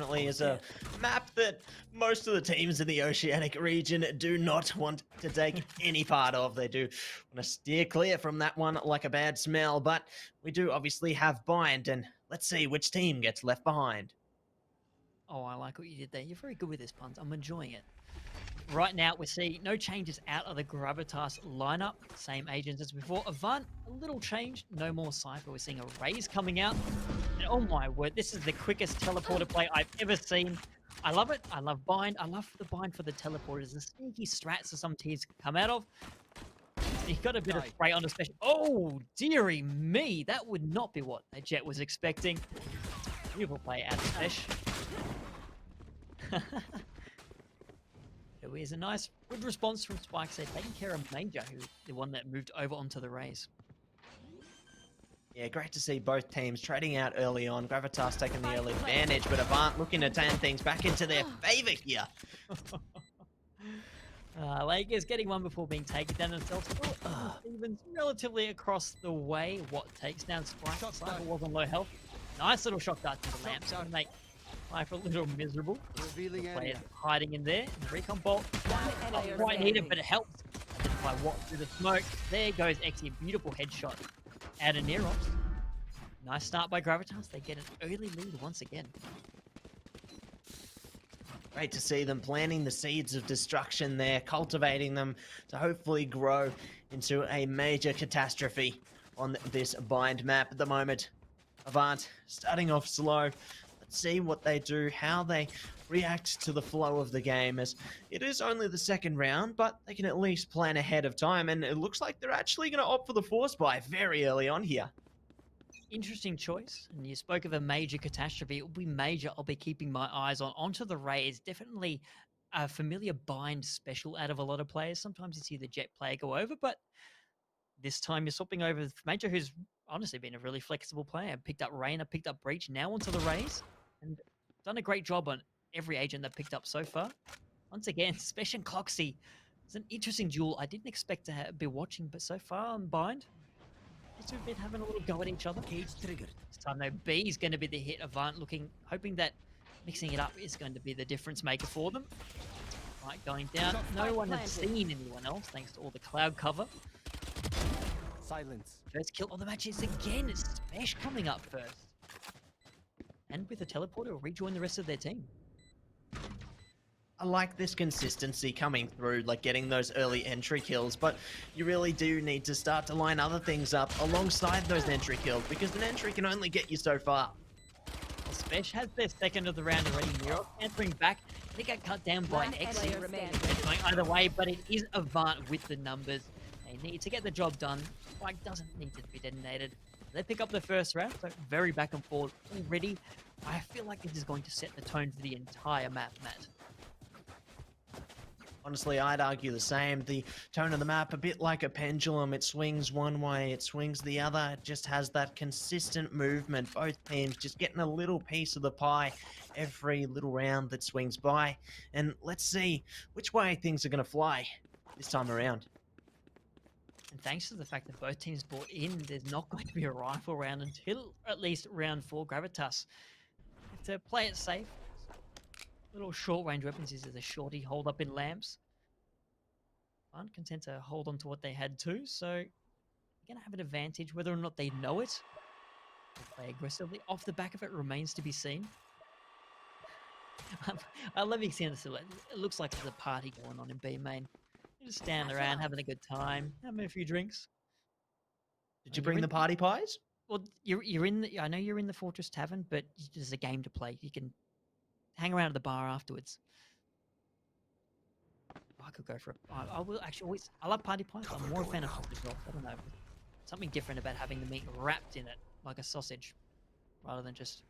definitely is a map that most of the teams in the Oceanic region do not want to take any part of. They do want to steer clear from that one like a bad smell, but we do obviously have Bind, and let's see which team gets left behind. Oh, I like what you did there. You're very good with this punt. I'm enjoying it. Right now, we're seeing no changes out of the Gravitas lineup. Same agents as before. Avant, a little change. No more Cypher. We're seeing a Raze coming out. And oh my word, this is the quickest teleporter play I've ever seen. I love it. I love Bind. I love the Bind for the teleporters. The sneaky strats that some teams can come out of. He got a bit of spray on the special. Oh, dearie me. That would not be what the Jet was expecting. Beautiful play out of Spesh. It was a nice, good response from Spike, say, taking care of Major, who the one that moved over onto the Raze. Yeah, great to see both teams trading out early on. Gravitas taking the early advantage, but Avant looking to turn things back into their favor here. Lakers getting one before being taken down themselves. Stevens relatively across the way. What takes down Spike? Cypher was on low health. Nice little shock dart to the lamps. Gonna make Cypher a little miserable. Players hiding in there. The recon bolt. Not quite needed, but it helps. Identify what through the smoke. There goes Exy. Beautiful headshot out of Nerops. Nice start by Gravitas. They get an early lead once again. Great to see them planting the seeds of destruction there, cultivating them to hopefully grow into a major catastrophe on this Bind map at the moment. Avant starting off slow. Let's see what they do, how they react to the flow of the game, as it is only the second round, but they can at least plan ahead of time, and it looks like they're actually going to opt for the force buy very early on here. Interesting choice. And you spoke of a major catastrophe. It will be major. I'll be keeping my eyes on. Onto the Raze. Definitely a familiar Bind special out of a lot of players. Sometimes you see the Jet player go over, but this time you're swapping over with Major, who's honestly been a really flexible player. Picked up Reyna, picked up Breach, now onto the Raze, and done a great job on every agent that picked up so far. Once again, Spesh and Cloxy. It's an interesting duel I didn't expect to be watching, but so far on Bind, these two have been having a little go at each other. Cage triggered. This time though, B is going to be the hit. Avant hoping that mixing it up is going to be the difference maker for them. Right, going down. No one had seen anyone else thanks to all the cloud cover. Silence. First kill of the match is again. It's Spesh coming up first. And with a teleporter, will rejoin the rest of their team. I like this consistency coming through, like getting those early entry kills, but you really do need to start to line other things up alongside those entry kills, because an entry can only get you so far. Well, Spesh has their second of the round already. Miro answering back. They got cut down by X. It's going either way, but it is Avant with the numbers. They need to get the job done. Spike doesn't need to be detonated. They pick up the first round, so very back and forth already. I feel like this is going to set the tone for the entire map, Matt. Honestly, I'd argue the same. The tone of the map, a bit like a pendulum. It swings one way, it swings the other. It just has that consistent movement. Both teams just getting a little piece of the pie every little round that swings by. And let's see which way things are going to fly this time around. And thanks to the fact that both teams bought in, there's not going to be a rifle round until at least round 4. Gravitas have to play it safe. Little short range weapons is a shorty hold up in lamps. Aren't content to hold on to what they had too, so they're gonna have an advantage whether or not they know it. They play aggressively off the back of it remains to be seen. I love seeing this. It looks like there's a party going on in B main. You're just standing around having a good time, having a few drinks. Did you bring the party pies? Well, you're in the. I know you're in the Fortress Tavern, but there's a game to play. You can hang around at the bar afterwards. I could go for it. I will actually always. I love party pies. I'm more a fan of sausage rolls. I don't know. Something different about having the meat wrapped in it, like a sausage, rather than just.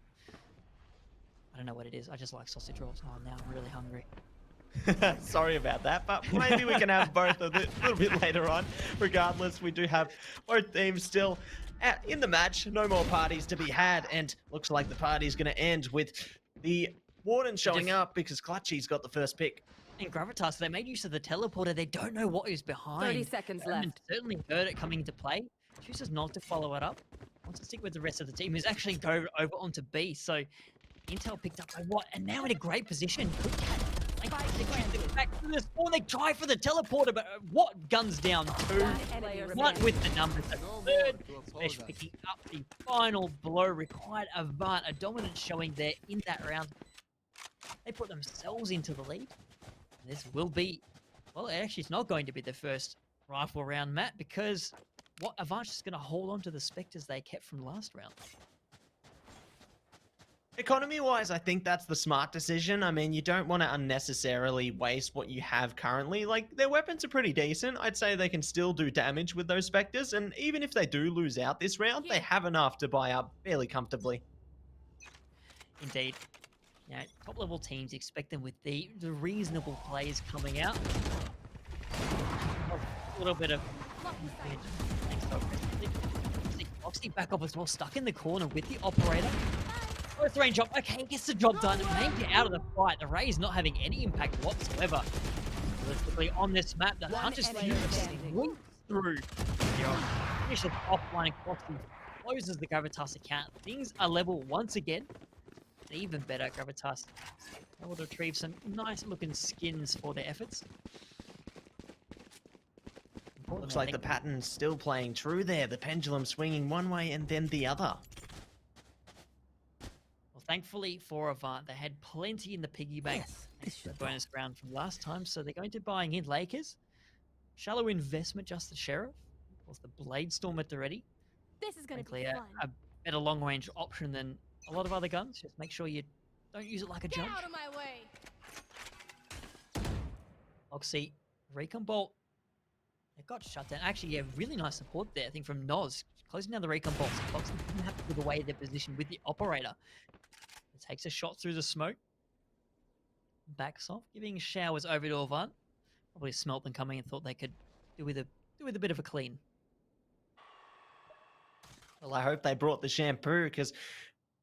I don't know what it is. I just like sausage rolls. Oh, now I'm really hungry. Sorry about that, but maybe we can have both a little bit later on. Regardless, we do have both teams still in the match. No more parties to be had, and looks like the party's going to end with the Warden showing up because Clutchy's got the first pick. In Gravitas, they made use of the teleporter. They don't know what is behind. 30 seconds left. Certainly heard it coming into play. Chooses not to follow it up. Wants to stick with the rest of the team, who's actually go over onto B. So Intel picked up by what? And now in a great position. Good catch. They shoot it back to the spawn. They try for the teleporter, but what? Guns down two. Not with the numbers. A third. Spesh picking up the final blow required. Avant, a dominant showing there in that round. They put themselves into the lead. And this will be, well, actually, it's not going to be the first rifle round, Matt, because what Avant's just going to hold on to the Spectres they kept from last round. Economy-wise, I think that's the smart decision. I mean, you don't want to unnecessarily waste what you have currently. Like, their weapons are pretty decent. I'd say they can still do damage with those Spectres, and even if they do lose out this round, they have enough to buy up fairly comfortably. Indeed. Now, top-level teams expect them with the reasonable plays coming out. A little bit of... Foxy back up as well, stuck in the corner with the operator. Close range up. Okay, gets the job done. Maybe out of the fight. The Ray's not having any impact whatsoever. Realistically, on this map, the Hunters team sweeps through. Finishes offline. Foxy closes the Gravitas account. Things are level once again. Even better, Gravitas able to retrieve some nice looking skins for their efforts. Looks like the pattern's still playing true there. The pendulum swinging one way and then the other. Well, thankfully for Avant, they had plenty in the piggy bank. Yes, the bonus round from last time, so they're going to buying in Lakers. Shallow investment, just the Sheriff. Of course, the Blade Storm at the ready. This is going to be fun. A better long range option than a lot of other guns. Just make sure you don't use it like a jump. Get out of my way. Oxy, Recon Bolt. It got shut down. Actually, yeah, really nice support there, I think, from Noz. Closing down the Recon Bolts. Oxy didn't have to give away their position with the operator. It takes a shot through the smoke. Backs off, giving showers over to Avant. Probably smelt them coming and thought they could do with a bit of a clean. Well, I hope they brought the shampoo, because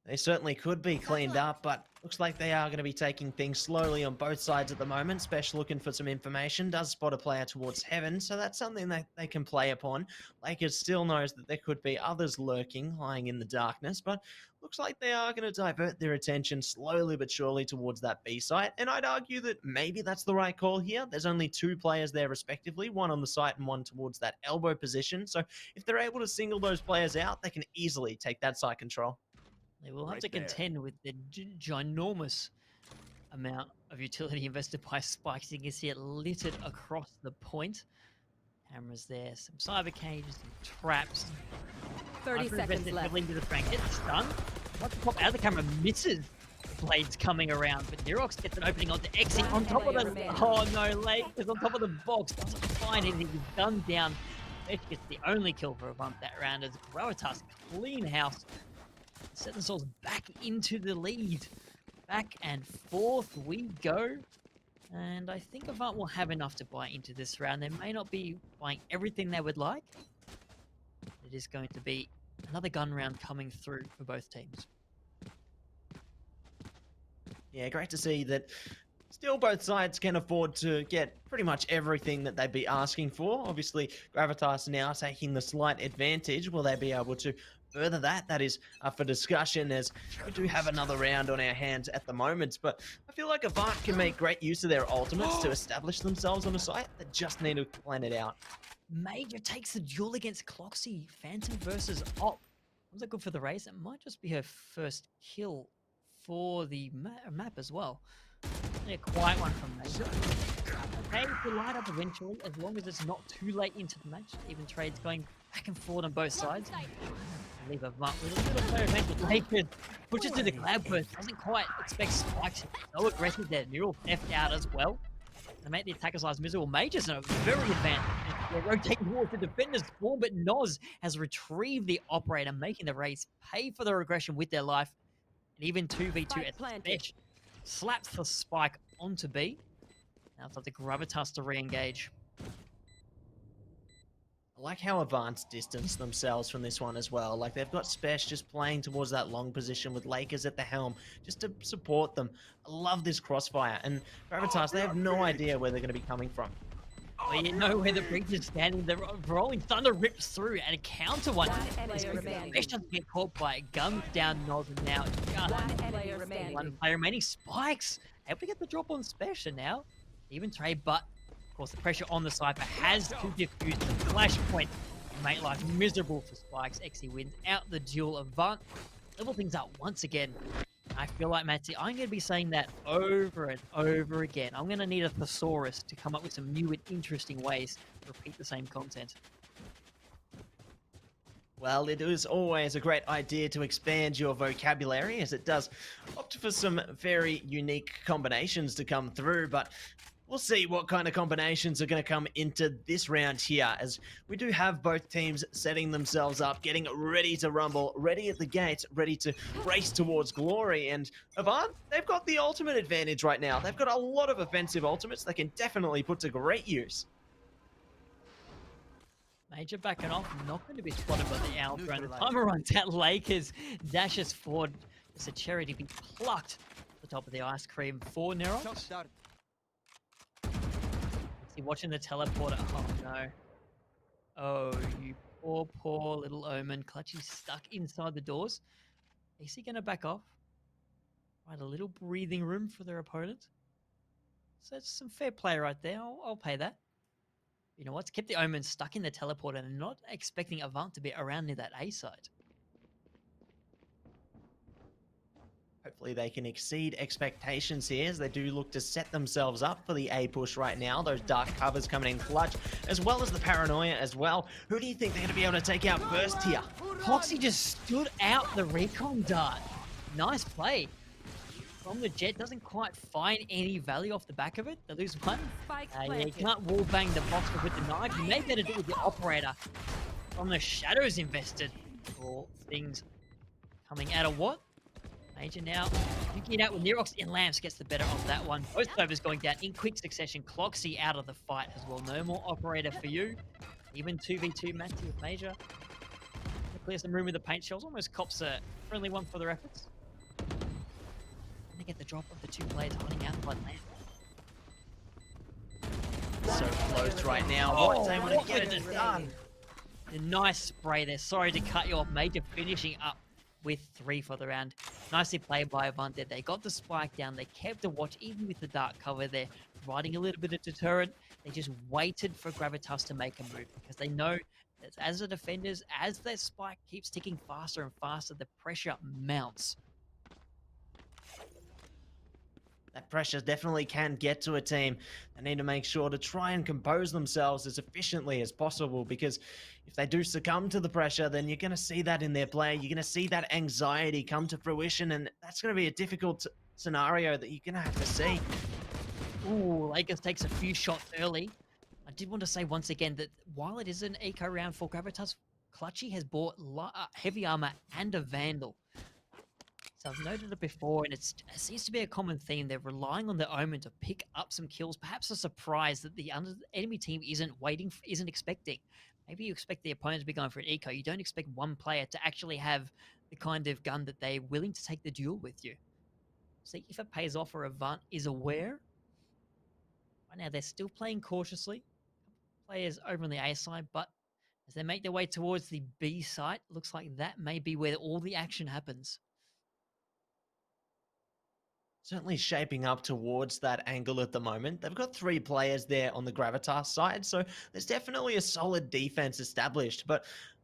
they certainly could be cleaned up, but looks like they are going to be taking things slowly on both sides at the moment. Spesh looking for some information, does spot a player towards heaven, so that's something that they can play upon. Lakers still knows that there could be others lurking, lying in the darkness, but looks like they are going to divert their attention slowly but surely towards that B site, and I'd argue that maybe that's the right call here. There's only two players there respectively, one on the site and one towards that elbow position, so if they're able to single those players out, they can easily take that site control. They will have to contend with the ginormous amount of utility invested by Spikes. You can see it littered across the point. Cameras there, some cyber cages, some traps. 30 seconds left. Into the Frank gets stunned. Once the pop out of the camera, misses Blades coming around, but Nerox gets an opening onto exit on top of the... Oh no, Lake is on top of the box. Doesn't find anything. He's gunned down. Spesh gets the only kill for Avant that round as Gravitas clean house. Set themselves back into the lead. Back and forth we go. And I think Avant will have enough to buy into this round. They may not be buying everything they would like. It is going to be another gun round coming through for both teams. Yeah, great to see that still both sides can afford to get pretty much everything that they'd be asking for. Obviously, Gravitas now taking the slight advantage. Will they be able to further that? That is up for discussion, as we do have another round on our hands at the moment. But I feel like Avant can make great use of their ultimates to establish themselves on a site. They just need to plan it out. Major takes the duel against Cloxy. Phantom versus Op. Was that good for the race? It might just be her first kill for the map as well. A quiet one from Major. Okay, to light up eventually, as long as it's not too late into the match. Even trades going back and forth on both sides. Leave Avant with a little player advantage. Lakers pushes to the cloudburst. Doesn't quite expect Spikes. So aggressive there. Neural theft out as well. They make the attacker's lives miserable. Major's in a very advanced. They're rotating towards the defender's spawn, but Noz has retrieved the operator, making the Rays pay for their aggression with their life. And even 2v2 at Spesh slaps the Spike onto B. Now it's up to Gravitas to re-engage. I like how Avant distance themselves from this one as well. Like, they've got Spesh just playing towards that long position with Lakers at the helm just to support them. I love this crossfire. And Gravitas, they have no idea where they're going to be coming from. Well, you know where the breach is standing. The rolling thunder rips through and a counter one. Fish doesn't get caught by it. Guns down Noz and now. One player remaining. Spikes able to get the drop on Special now. Even Trey, but of course the pressure on the Cypher has to defuse the flashpoint and make life miserable for Spikes. XE wins out the duel. Avant level things up once again. I feel like, Matty, I'm going to be saying that over and over again. I'm going to need a thesaurus to come up with some new and interesting ways to repeat the same content. Well, it is always a great idea to expand your vocabulary, as it does opt for some very unique combinations to come through, but we'll see what kind of combinations are going to come into this round here, as we do have both teams setting themselves up, getting ready to rumble, ready at the gates, ready to race towards glory. And Avant, they've got the ultimate advantage right now. They've got a lot of offensive ultimates they can definitely put to great use. Major backing off, not going to be spotted by the Owl Drone. The timer runs out. Lakers dashes forward. It's a cherry to be plucked at the top of the ice cream for Nerox. Watching the teleporter. Oh no. Oh, you poor little Omen. Clutchy stuck inside the doors. Is he going to back off? Right, a little breathing room for their opponent. So it's some fair play right there. I'll pay that. You know what's kept the Omen stuck in the teleporter and not expecting Avant to be around near that A side. Hopefully they can exceed expectations here, as they do look to set themselves up for the A push right now. Those dark covers coming in clutch, as well as the paranoia as well. Who do you think they're going to be able to take out first here? Foxy just stood out the recon dart. Nice play. From the Jet, doesn't quite find any value off the back of it. They lose one. Yeah, you can't wall bang the box with the knife. You may better do it with the operator. From the shadows invested. All things coming out of what? Major now thinking it out with Nerox, and Lamps gets the better of that one. Both overs going down in quick succession. Cloxy out of the fight as well. No more operator for you. Even 2v2 Matty with Major. Clear some room with the paint shells. Almost cops a friendly one for their efforts. And they get the drop of the two players hiding out by Lamp. So close right now. What's able to get it done? A nice spray there. Sorry to cut you off. Major finishing up with 3 for the round. Nicely played by Avant there. They got the spike down. They kept a watch even with the dark cover there, providing a little bit of deterrent. They just waited for Gravitas to make a move, because they know that as the defenders, as their spike keeps ticking faster and faster, the pressure mounts. That pressure definitely can get to a team. They need to make sure to try and compose themselves as efficiently as possible, because if they do succumb to the pressure, then you're going to see that in their play. You're going to see that anxiety come to fruition, and that's going to be a difficult scenario that you're going to have to see. Ooh, Lakers takes a few shots early. I did want to say once again that while it is an eco round for Gravitas, Clutchy has bought heavy armor and a Vandal. So I've noted it before, and it seems to be a common theme. They're relying on the Omen to pick up some kills, perhaps a surprise that the enemy team isn't expecting. Maybe you expect the opponent to be going for an eco. You don't expect one player to actually have the kind of gun that they're willing to take the duel with you. See if it pays off, or Avant is aware. Right now, they're still playing cautiously. Players over on the A side, but as they make their way towards the B site, looks like that may be where all the action happens. Certainly shaping up towards that angle at the moment. They've got 3 players there on the Gravitas side, so there's definitely a solid defense established. But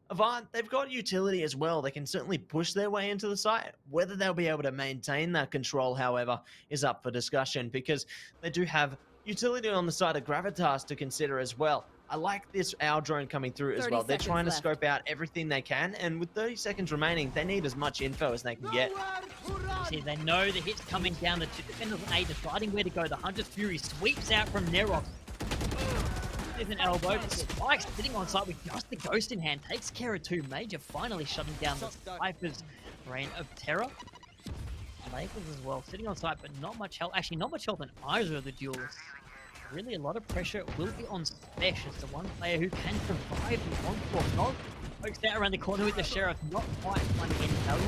Avant, they've got utility as well. They can certainly push their way into the site. Whether they'll be able to maintain that control, however, is up for discussion, because they do have utility on the side of Gravitas to consider as well. I like this Owl Drone coming through as well. They're trying to scope out everything they can, and with 30 seconds remaining, they need as much info as they can get. See, they know the hit's coming down. The 2 defenders on A deciding where to go. The Hunter's Fury sweeps out from Nerox. There's an elbow. Spike's sitting on site with just the Ghost in hand. Takes care of 2. Major finally shutting down the Viper's reign of terror. Lakers as well, sitting on site, but not much health. Actually, not much health in either of the duelists. Really, a lot of pressure will be on Spesh as the one player who can survive the onslaught. Not pokes out around the corner with the Sheriff, not quite finding any value.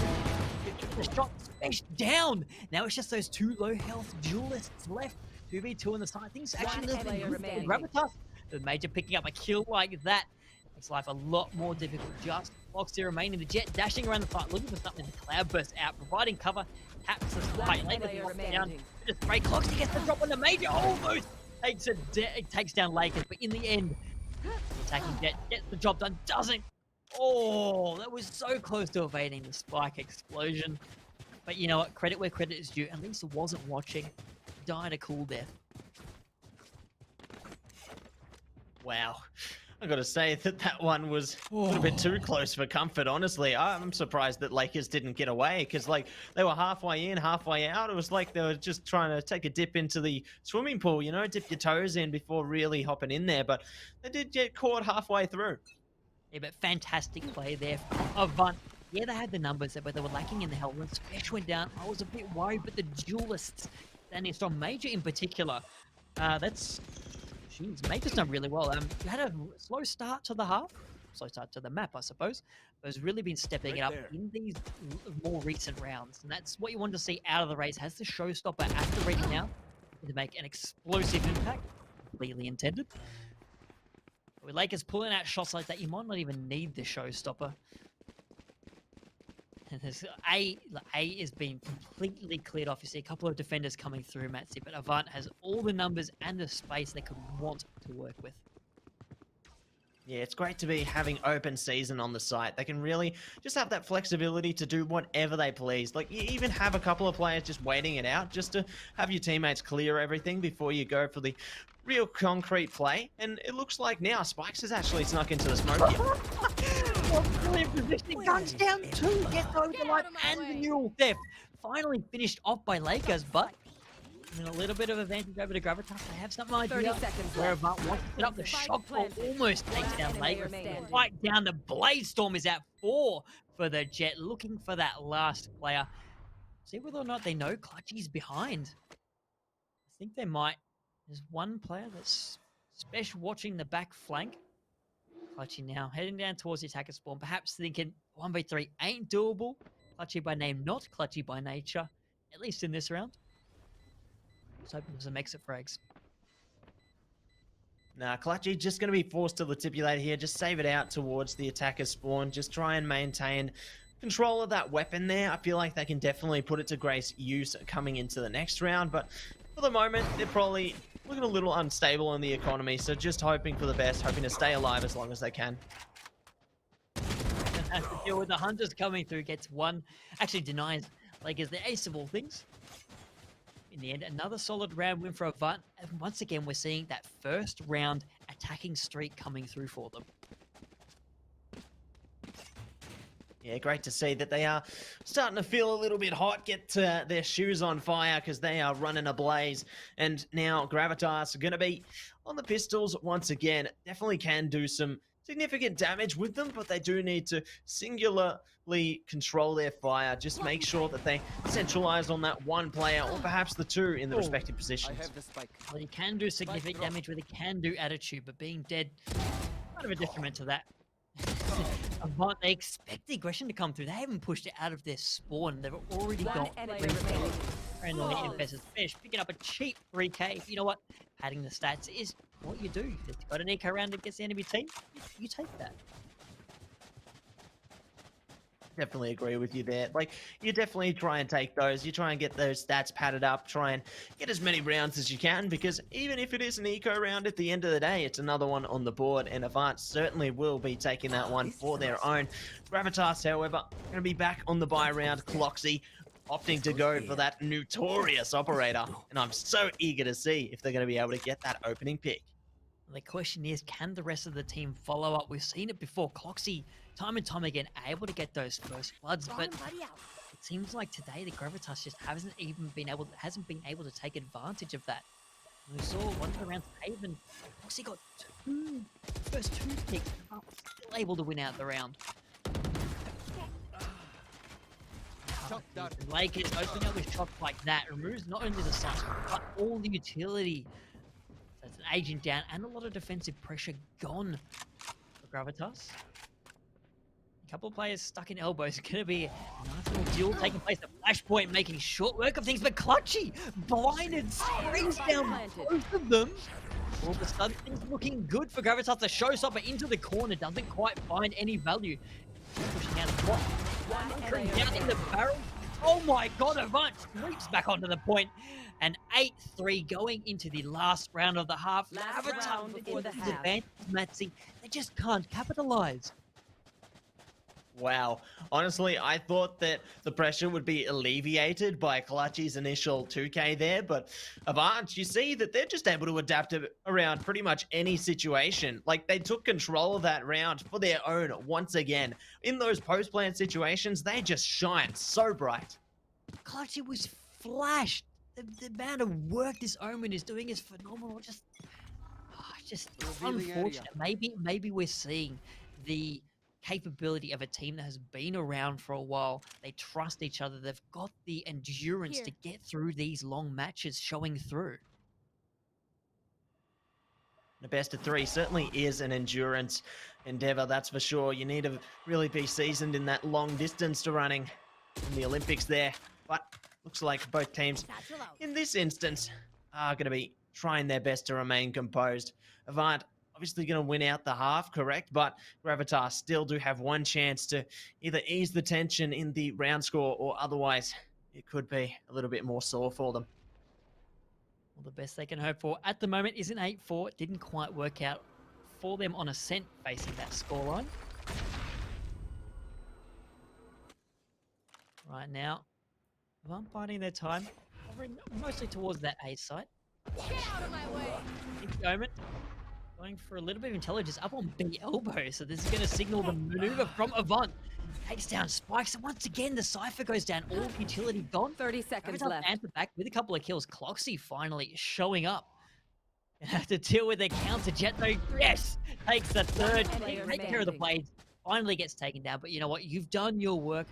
The shot, Spesh down! Now it's just those 2 low health duelists left. 2v2 on the side. Things actually looking good for Gravitas. The Major picking up a kill like that makes life a lot more difficult. Just Foxy remaining. The Jet dashing around the front, looking for something. The Cloud bursts out, providing cover. Taps the spike. Lakers drop down. Just break. Cloxy gets the drop on the Major. Almost takes down Lakers, but in the end, the attacking Jet gets the job done. Doesn't. Oh, that was so close to evading the spike explosion. But you know what? Credit where credit is due. At least it wasn't watching. Died a cool death. Wow. I gotta say that one was a little bit too close for comfort, honestly. I'm surprised that Lakers didn't get away, because like they were halfway in, halfway out. It was like they were just trying to take a dip into the swimming pool, you know, dip your toes in before really hopping in there. But they did get caught halfway through. Yeah, but fantastic play there from Avant. Yeah, they had the numbers, but they were lacking in the health. When Spesh went down, I was a bit worried, but the duelists, standing strong, Major in particular, jeez, Major's done really well. You had a slow start to the half, slow start to the map, I suppose, but has really been stepping it up in these more recent rounds, and that's what you want to see out of the race. Has the showstopper at the ready now to make an explosive impact, completely intended. With Lakers pulling out shots like that, you might not even need the showstopper. And A is being completely cleared off. You see a couple of defenders coming through, Matsy, but Avant has all the numbers and the space they could want to work with. Yeah, it's great to be having open season on the site. They can really just have that flexibility to do whatever they please. Like, you even have a couple of players just waiting it out, just to have your teammates clear everything before you go for the real concrete play. And it looks like now Spikes has actually snuck into the smoke here. Brilliant positioning. Guns down two. Gets over the line and the neural theft. Finally finished off by Lakers, but a little bit of advantage over to Gravitas. They have some idea 30 seconds where left. Avant wants to put up the shock ball. Almost takes down Lakers. Right down. The Blade Storm is at 4 for the Jet, looking for that last player. See whether or not they know Clutchy's behind. I think they might. There's one player that's special watching the back flank. Clutchy now heading down towards the attacker spawn, perhaps thinking 1v3 ain't doable. Clutchy by name, not Clutchy by nature, at least in this round. Just hoping for some exit frags. Nah, Clutchy just going to be forced to Latipulate here. Just save it out towards the attacker spawn. Just try and maintain control of that weapon there. I feel like they can definitely put it to great use coming into the next round, but for the moment, they're probably looking a little unstable in the economy, so just hoping for the best, hoping to stay alive as long as they can. Has to deal with the Hunters coming through, gets one, actually denies Lakers the ace of all things. In the end, another solid round win for Avant, and once again, we're seeing that first round attacking streak coming through for them. Yeah, great to see that they are starting to feel a little bit hot, get their shoes on fire because they are running ablaze. And now Gravitas are going to be on the pistols once again. Definitely can do some significant damage with them, but they do need to singularly control their fire. Just make sure that they centralize on that one player, or perhaps the two in the respective positions. Well, you can do significant damage with it, can do attitude, but being dead, kind of a detriment to that. Avant, they expect the aggression to come through. They haven't pushed it out of their spawn. They've already got friendly infested fish, picking up a cheap 3k. You know what? Padding the stats is what you do. If you've got an eco round against the enemy team, you take that. Definitely agree with you there. Like, you definitely try and take those. You try and get those stats padded up. Try and get as many rounds as you can, because even if it is an eco round, at the end of the day, it's another one on the board, and Avant certainly will be taking that one for their own. Gravitas, however, going to be back on the buy round. Cloxy opting to go for that notorious operator, and I'm so eager to see if they're going to be able to get that opening pick. The question is, can the rest of the team follow up? We've seen it before. Cloxy, time and time again, able to get those first bloods, but it seems like today the Gravitas just hasn't been able to take advantage of that. And we saw one of the rounds of Haven. Cloxy got first two picks, still able to win out the round. Lakers opening up with shots like that removes not only the size, but all the utility. That's an agent down and a lot of defensive pressure gone for Gravitas. A couple of players stuck in elbows. Going to be a nice little duel taking place. The Flashpoint making short work of things, but Clutchy blinded, sprays down both of them. All of a sudden, things looking good for Gravitas. The showstopper into the corner doesn't quite find any value. Pushing out the block. Entering down in the barrel. Oh my god, Avant sweeps back onto the point. And 8-3 going into the last round of the half. Last Gravitas round before in the this half. advantage, Matsy. They just can't capitalize. Wow. Honestly, I thought that the pressure would be alleviated by Clutchy's initial 2K there, but Avant, you see that they're just able to adapt around pretty much any situation. Like, they took control of that round for their own once again. In those post-plant situations, they just shine so bright. Clutchy was flashed. The amount of work this Omen is doing is phenomenal. Just unfortunate. Maybe we're seeing the capability of a team that has been around for a while. They trust each other. They've got the endurance to get through these long matches showing through. The best of three certainly is an endurance endeavor, that's for sure. You need to really be seasoned in that long distance to running in the Olympics there. But looks like both teams in this instance are going to be trying their best to remain composed. Avant obviously going to win out the half, correct? But Gravitas still do have one chance to either ease the tension in the round score or otherwise it could be a little bit more sore for them. Well, the best they can hope for at the moment is an 8-4. It didn't quite work out for them on Ascent facing that scoreline. Right now, Avant biding their time, hovering mostly towards that A site. Get out of my way. Omen going for a little bit of intelligence up on B elbow, so this is going to signal the maneuver from Avant. Takes down Spikes, and once again the Cypher goes down, all utility gone. 30 seconds Gravitas left. answered back with a couple of kills. Cloxy finally showing up. Gonna have to deal with their counter jet though. Yes! Takes the third. Take care of the blades. Finally gets taken down, but you know what? You've done your work.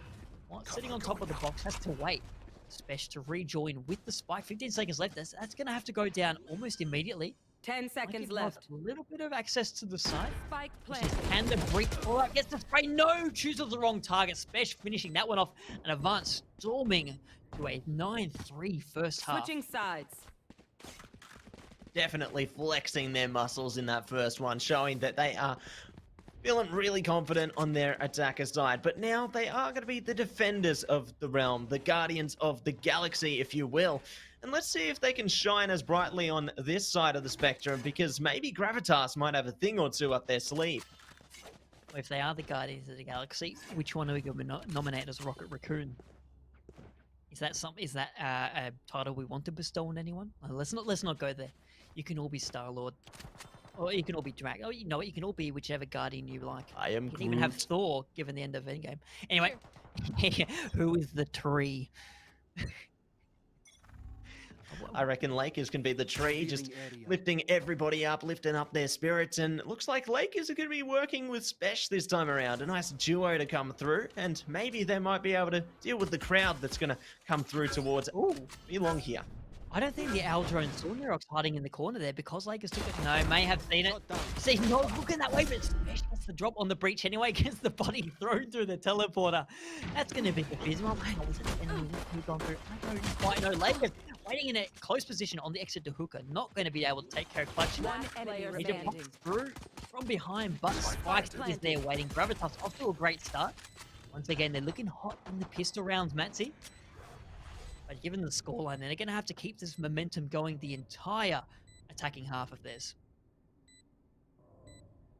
Sitting on top of the box has to wait. Spesh to rejoin with the Spike. 15 seconds left. That's going to have to go down almost immediately. 10 seconds left. A little bit of access to the side. Spike plant. And the breach. All right, gets the spray. No! Chooses the wrong target. Spesh finishing that one off. And Avant storming to a 9-3 first half. Switching sides. Definitely flexing their muscles in that first one, showing that they are feeling really confident on their attacker side. But now they are going to be the defenders of the realm, the guardians of the galaxy, if you will. And let's see if they can shine as brightly on this side of the spectrum, because maybe Gravitas might have a thing or two up their sleeve. If they are the guardians of the galaxy, which one are we going to nominate as Rocket Raccoon? Is that a title we want to bestow on anyone? Let's not go there. You can all be Star-Lord. Or you can all be Drac. Oh, you know what? You can all be whichever guardian you like. I am You can even have Thor, given the end of Endgame. Anyway, who is the tree? I reckon Lakers can be the tree, just lifting everybody up, lifting up their spirits. And it looks like Lakers are going to be working with Spesh this time around. A nice duo to come through. And maybe they might be able to deal with the crowd that's going to come through towards Belong here. I don't think the Aldro and Sornerock's hiding in the corner there because Lakers took it. No, may have seen it. See, not looking that way, but Spesh gets the drop on the breach anyway, gets the body thrown through the teleporter. That's going to be abysmal. Hang on, was it the enemy who's gone through? I don't quite know. Lakers waiting in a close position on the exit to Hookah, not going to be able to take care of Clutch. One enemy He just pops through from behind, but Spikes is there waiting. Gravitas off to a great start. Once again, they're looking hot in the pistol rounds, Matsy. But given the scoreline, they're going to have to keep this momentum going the entire attacking half of theirs.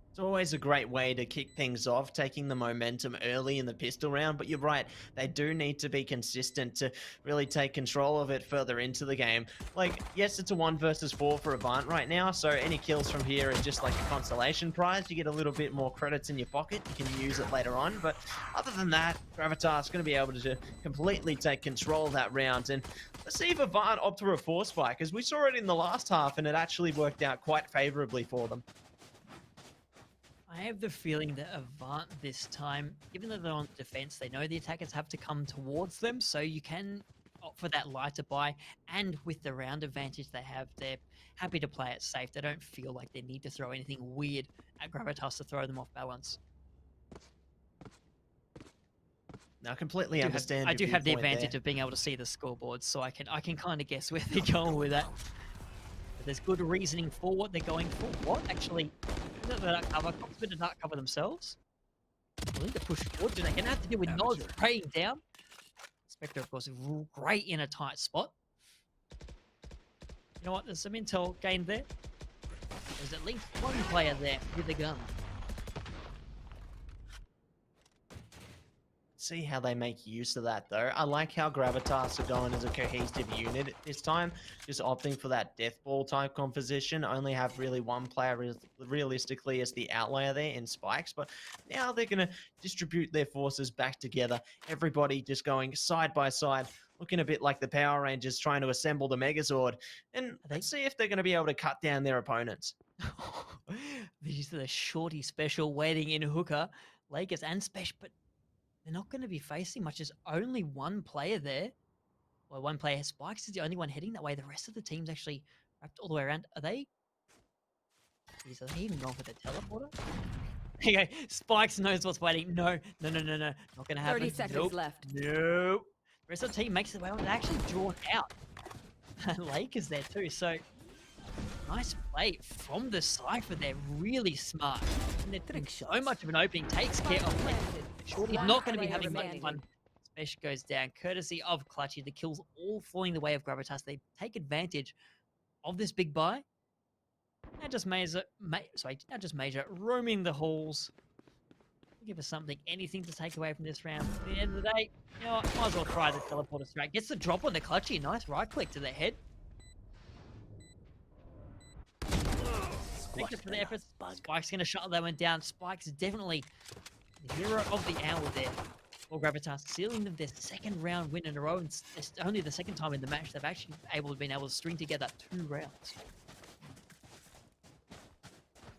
It's always a great way to kick things off, taking the momentum early in the pistol round, but you're right, they do need to be consistent to really take control of it further into the game. Like, yes, it's a 1 versus 4 for Avant right now, so any kills from here are just like a consolation prize. You get a little bit more credits in your pocket, you can use it later on, but other than that, Gravitas is going to be able to completely take control of that round. And let's see if Avant opt for a 4 spike, because we saw it in the last half and it actually worked out quite favorably for them. I have the feeling that Avant this time, given that they're on defense, they know the attackers have to come towards them, so you can opt for that lighter buy, and with the round advantage they have, they're happy to play it safe. They don't feel like they need to throw anything weird at Gravitas to throw them off balance. Now, I completely understand. I do have the advantage of being able to see the scoreboard, so I can kind of guess where they're going with that. There's good reasoning for what they're going for. What? Actually, is it the dark cover? Cops a bit of dark cover themselves. Willing to push forward. They're going to have to deal with Knowledge spraying down. Spectre, of course, great in a tight spot. You know what? There's some intel gained there. There's at least one player there with a gun. See how they make use of that though. I like how Gravitas are going as a cohesive unit at this time, just opting for that death ball type composition. Only have really one player realistically as the outlier there in Spikes, but now they're going to distribute their forces back together. Everybody just going side by side, looking a bit like the Power Rangers trying to assemble the Megazord. And let's see if they're going to be able to cut down their opponents. These are the shorty special waiting in hooker, Lakers and special, but they're not going to be facing much. There's only one player there. Well, one player has Spikes is the only one heading that way. The rest of the team's actually wrapped all the way around. Are they? Jeez, are they even going for the teleporter? Okay, Spikes knows what's waiting. No. Not going to happen. 30 seconds left. Nope. The rest of the team makes their way on. They're actually drawn out. Lake is there too. So nice play from the Cypher. They're really smart. And they're so much of an opening. Takes care of Lake. Shorty's not going to be having much fun. Special goes down, courtesy of Clutchy. The kills all falling the way of Gravitas. They take advantage of this big buy. Now just Major roaming the halls. Give us something, anything to take away from this round. At the end of the day, you know what? Might as well try the teleporter strike. Gets the drop on the Clutchy. Nice right click to the head. Thank you for the efforts. Spike's going to shut that one down. Spike's definitely the hero of the hour there for Gravitas, sealing them their second round win in a row. And it's only the second time in the match they've actually been able to string together 2 rounds.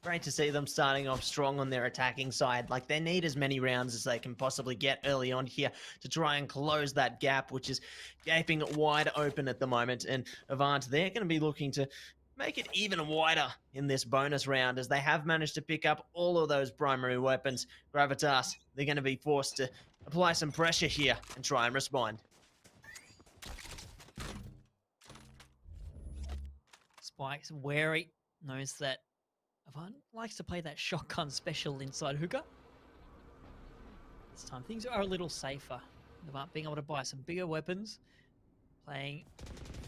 Great to see them starting off strong on their attacking side. Like, they need as many rounds as they can possibly get early on here to try and close that gap, which is gaping wide open at the moment. And Avant, they're going to be looking to make it even wider in this bonus round, as they have managed to pick up all of those primary weapons. Gravitas, they're going to be forced to apply some pressure here and try and respond. Spike's wary, knows that Avant likes to play that shotgun special inside hookah. This time things are a little safer. Avant being able to buy some bigger weapons, playing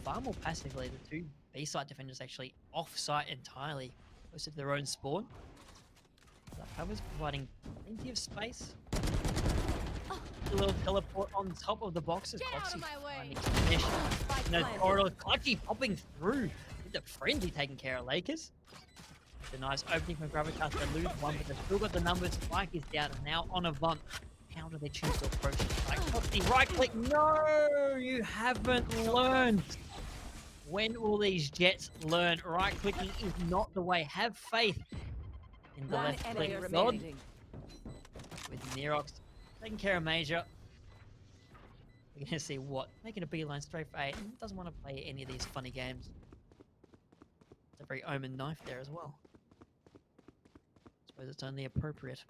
far more passively. The 2 B-side defenders actually off-site entirely, close to their own spawn. That cover's providing plenty of space. A little teleport on top of the boxes. Get out of my way! No, Clutchy popping through with the frenzy taking care of Lakers. It's a nice opening from Gravitas. They lose one, but they've still got the numbers. Spike is down and now on Avant. How do they choose to approach it? Like, right click. No, you haven't learned. When will these Jets learn? Right clicking is not the way. Have faith in the left click. God. With Nerox taking care of Major. We're going to see what? Making a beeline straight for 8. Doesn't want to play any of these funny games. It's a very Omen knife there as well. I suppose it's only appropriate.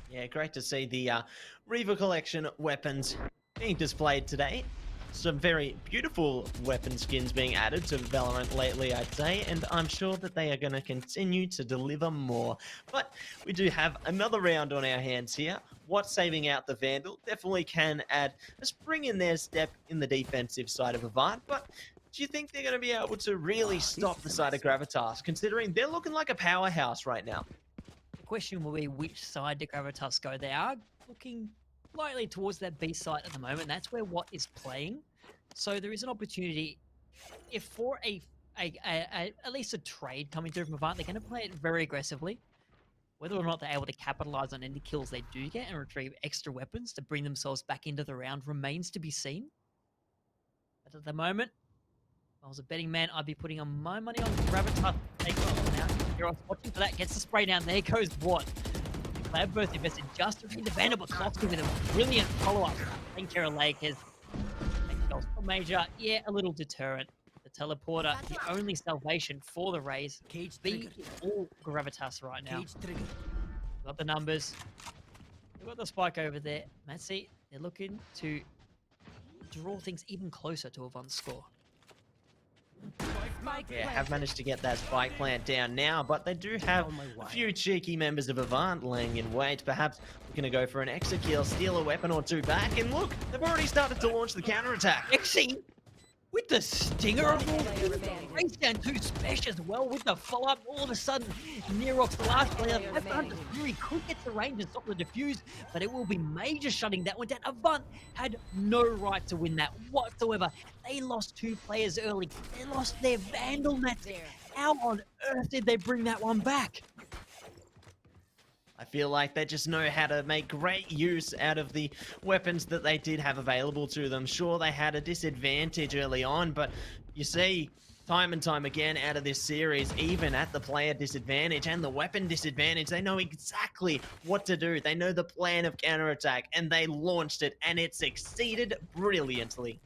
Yeah, great to see the Reaver Collection weapons being displayed today. Some very beautiful weapon skins being added to Valorant lately, I'd say, and I'm sure that they are going to continue to deliver more. But we do have another round on our hands here. What's saving out the Vandal definitely can add a spring in their step in the defensive side of Avant, but do you think they're going to be able to really stop the side of Gravitas, considering they're looking like a powerhouse right now? The question will be, which side do Gravitas go? They are looking slightly towards that B side at the moment. That's where Watt is playing. So there is an opportunity, if for at least a trade coming through from Avant, they're going to play it very aggressively. Whether or not they're able to capitalize on any kills they do get and retrieve extra weapons to bring themselves back into the round remains to be seen. But at the moment, if I was a betting man, I'd be putting on my money on Gravitas. Now, you're watching for that, gets the spray down. There goes Watt. They have both invested just to read the Vandal, but Klotsky with a brilliant follow-up. Taking care of Lakers. Major, yeah, a little deterrent. The teleporter, the only salvation for the Rays. Cage B all Gravitas right now. Got the numbers. They've got the spike over there. That's it. They're looking to draw things even closer to Avant's score. Spike Yeah, have planted. managed to get that spike plant down now, but they do have a few cheeky members of Avant laying in wait. Perhaps we're going to go for an extra kill, steal a weapon or two back, and look, they've already started to launch the counterattack. Exy with the stinger of all Player remaining. race down 2 special as well with the follow-up. All of a sudden, Nerox, the last player, Player left behind remaining. the Fury could get the range and stop the defuse, but it will be major shutting that one down. Avant had no right to win that whatsoever. They lost 2 players early. They lost their Vandal net. There. How on earth did they bring that one back? I feel like they just know how to make great use out of the weapons that they did have available to them. Sure, they had a disadvantage early on, but you see, time and time again out of this series, even at the player disadvantage and the weapon disadvantage, they know exactly what to do. They know the plan of counterattack, and they launched it, and it succeeded brilliantly.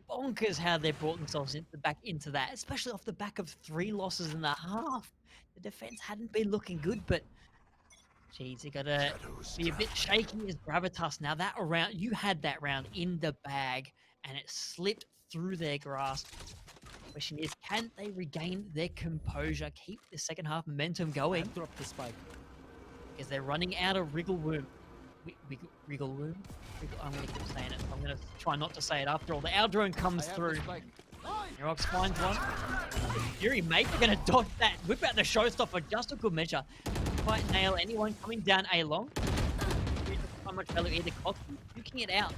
Bonkers how they brought themselves back into that, especially off the back of 3 losses and a half. The defense hadn't been looking good, but geez, you gotta be a bit shaky as Gravitas. Now that round, you had that round in the bag, and it slipped through their grasp. Question is, can they regain their composure, keep the second half momentum going? Drop the spike. Because they're running out of wriggle room. Wriggle room? I'm gonna keep saying it. I'm gonna try not to say it after all. The our drone comes through. Nerox finds one. Fury mate, they're gonna dodge that. Whip out the showstopper, just a good measure. Quite nail anyone coming down A long. How much value either Cox duking it out.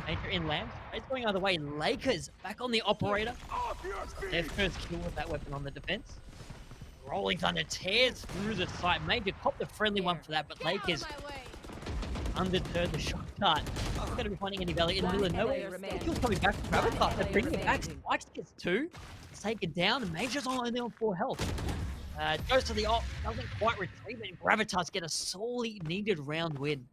Major in Lamb. It's going either way. Lakers back on the operator. Their first kill with that weapon on the defense. Rolling Thunder tears through the site. Major copped a friendly one for that, but Get out of Lakers my way. undeterred the shot dart. Not going to be finding any value in the middle of One nowhere. player remaining. Kill's coming back from Gravitas. They're bringing it back. remaining. Spikes gets 2. It's taken down. Major's only on 4 health. Goes to the op. Doesn't quite retrieve it. And Gravitas get a sorely needed round win.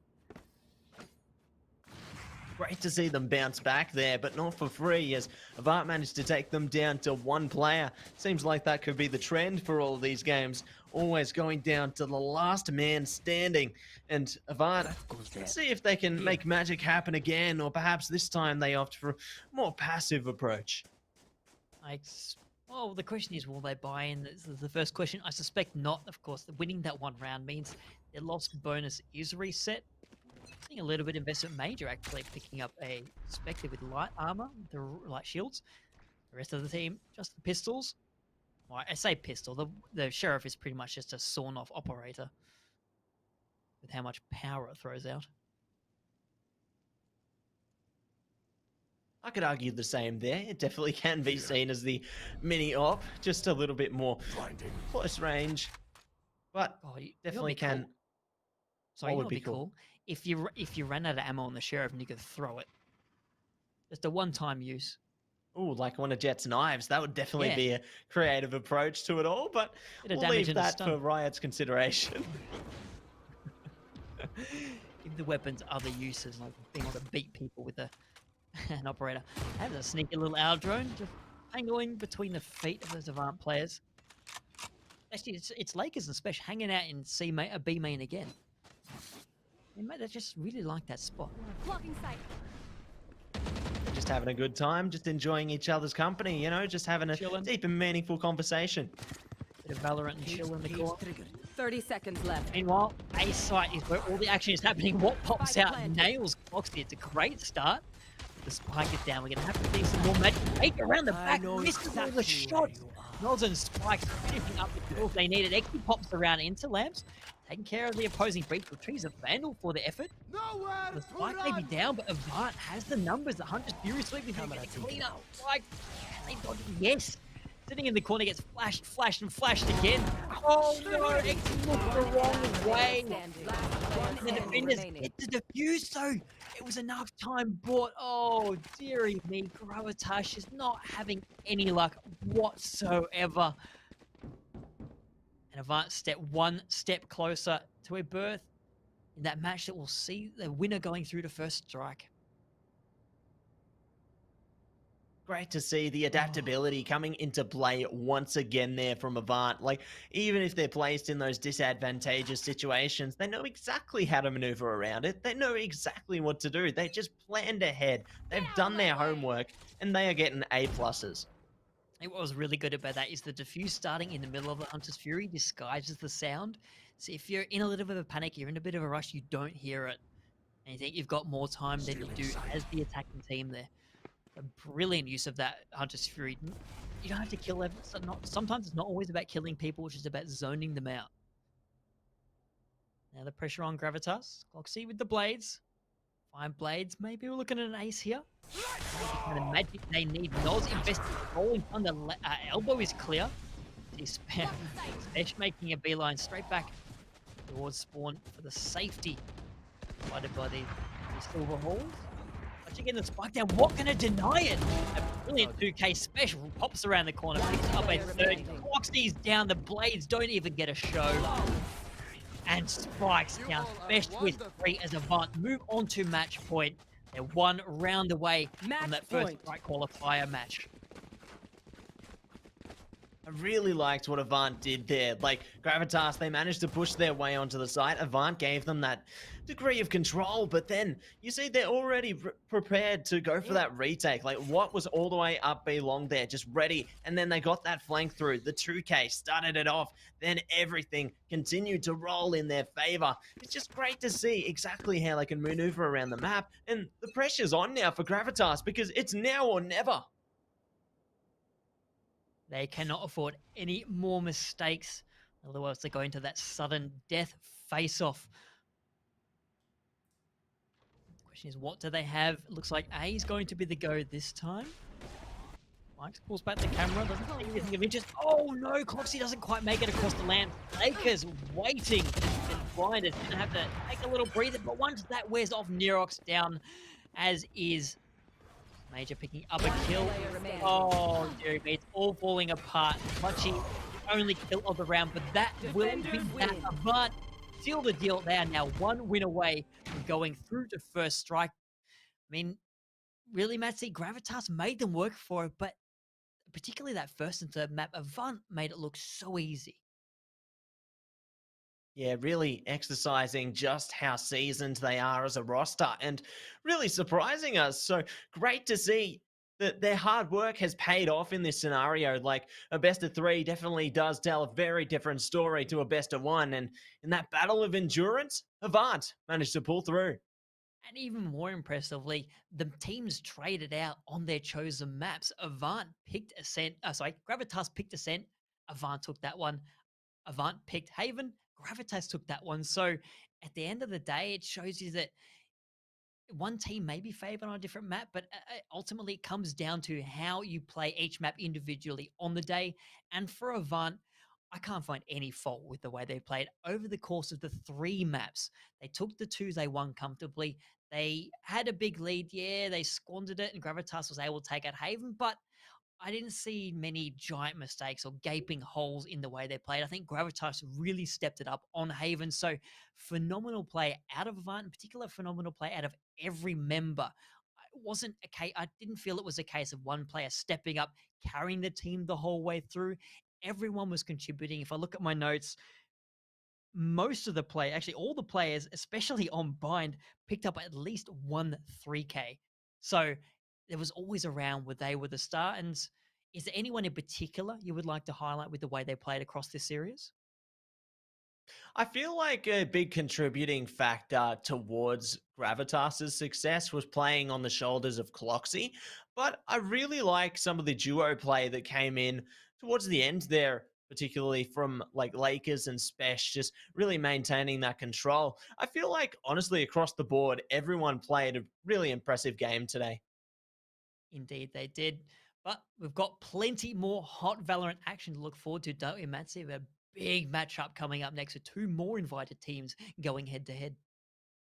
Great to see them bounce back there, but not for free, as Avant managed to take them down to 1 player. Seems like that could be the trend for all of these games, always going down to the last man standing. And Avant, let's see if they can make magic happen again, or perhaps this time they opt for a more passive approach. Well, the question is, will they buy in? This is the first question. I suspect not. Of course, winning that 1 round means their loss bonus is reset. Seeing a little bit of investment Major actually picking up a Spectre with light armor, the light shields. The rest of the team, just the pistols. Well, I say pistol. The Sheriff is pretty much just a sawn-off operator with how much power it throws out. I could argue the same there. It definitely can be seen as the mini-op, just a little bit more close range. But Oh, you know definitely what'd be can. cool? Sorry, What you know would what'd be be cool? cool? If you ran out of ammo on the Sheriff and you could throw it. Just a one-time use. Ooh, like one of Jet's knives. That would definitely Yeah. be a creative approach to it all, but Bit of we'll damage leave and a that for stun. Riot's consideration. Give the weapons other uses, like being able to beat people with an operator. Have a sneaky little owl drone just hanging between the feet of those Avant players. Actually, it's Lakers and Special hanging out in B main again. They just really like that spot. Blocking sight. They're just having a good time, just enjoying each other's company, you know, just having a Chilling. deep and meaningful conversation. Bit of Valorant and chill in the corner. 30 seconds left. Meanwhile, A site is where all the action is happening. What pops Spike out planted. nails Foxy. It's a great start. The spike is down. We're gonna have to see some more magic. Take around the back, misses all the shots. Nods and spikes finishing up the kills they needed. Exy pops around into Lamps, taking care of the opposing breach. Retrieves a Vandal for the effort. The spike may be down, but Avant has the numbers. The Hunter's Fury sweeping through, getting clean up. Spike, can they dodge it? Yes. Sitting in the corner, gets flashed and flashed again. Oh no, Exy looked the wrong way. Standing. And the defenders get the defuse, so it was enough time bought. Oh, dearie me, Gravitas is not having any luck whatsoever. And Avant one step closer to a berth in that match that will see the winner going through to first strike. great to see the adaptability coming into play once again there from Avant. Like, even if they're placed in those disadvantageous situations, they know exactly how to maneuver around it. They know exactly what to do. They just planned ahead. They've done their homework, and they are getting A pluses. And what was really good about that is the diffuse starting in the middle of the Hunter's Fury disguises the sound. So if you're in a little bit of a panic, you're in a bit of a rush, you don't hear it. And you think you've got more time than you do as the attacking team there. A brilliant use of that Hunter's Fury. You don't have to kill them. Sometimes it's not always about killing people, it's just about zoning them out. Now the pressure on Gravitas. Gloxy with the blades. 5 blades. Maybe we're looking at an ace here. And the magic they need. Noz investing rolling on the elbow is clear. He's Spesh making a beeline straight back towards spawn for the safety provided by the silver halls. Watching in the spike down, what can deny it? A brilliant 2K special pops around the corner, picks up a third. Gloxy's down, the blades don't even get a show. And spikes down, Spesh with 3 as Avant move on to match point. They're 1 round away from that first strike qualifier match. I really liked what Avant did there. Like, Gravitas, they managed to push their way onto the site. Avant gave them that degree of control, but then you see they're already prepared to go for that retake. Like, what was all the way up B long there, just ready, and then they got that flank through. The 2K started it off, then everything continued to roll in their favor. It's just great to see exactly how they can maneuver around the map, and the pressure's on now for Gravitas because it's now or never. They cannot afford any more mistakes. Otherwise, they go into that sudden death face-off. The question is, what do they have? It looks like A is going to be the go this time. Mike pulls back the camera, doesn't see anything of interest. Oh no, Cloxy doesn't quite make it across the land. Lakers waiting, and Blinders gonna have to take a little breather, but once that wears off, Nerox down, as is Major picking up a kill. Oh, dear me, it's all falling apart. Clutchy, the only kill of the round, but that will be that. Avant seal the deal. They are now 1 win away from going through to first strike. I mean, really, Matsy, Gravitas made them work for it, but particularly that first and third map, Avant made it look so easy. Yeah, really exercising just how seasoned they are as a roster and really surprising us. So great to see that their hard work has paid off in this scenario. Like, a best of 3 definitely does tell a very different story to a best of 1. And in that battle of endurance, Avant managed to pull through. And even more impressively, the teams traded out on their chosen maps. Avant picked Ascent. Gravitas picked Ascent. Avant took that one. Avant picked Haven. Gravitas took that one. So at the end of the day, it shows you that one team may be favored on a different map, but ultimately it comes down to how you play each map individually on the day. And for Avant, I can't find any fault with the way they played over the course of the 3 maps. They took the 2 they won comfortably. They had a big lead. Yeah, they squandered it, and Gravitas was able to take out Haven, but I didn't see many giant mistakes or gaping holes in the way they played. I think Gravitas really stepped it up on Haven. So phenomenal play out of Avant, in particular phenomenal play out of every member. It wasn't a case, I didn't feel it was a case of one player stepping up, carrying the team the whole way through. Everyone was contributing. If I look at my notes, most of the play, actually all the players, especially on Bind, picked up at least 1 3K. So there was always a round where they were the star. And is there anyone in particular you would like to highlight with the way they played across this series? I feel like a big contributing factor towards Gravitas's success was playing on the shoulders of Cloxy, but I really like some of the duo play that came in towards the end there, particularly from like Lakers and Spesh, just really maintaining that control. I feel like honestly across the board, everyone played a really impressive game today. Indeed, they did. But we've got plenty more hot Valorant action to look forward to, don't we, Matsy? We have a big matchup coming up next with 2 more invited teams going head to head.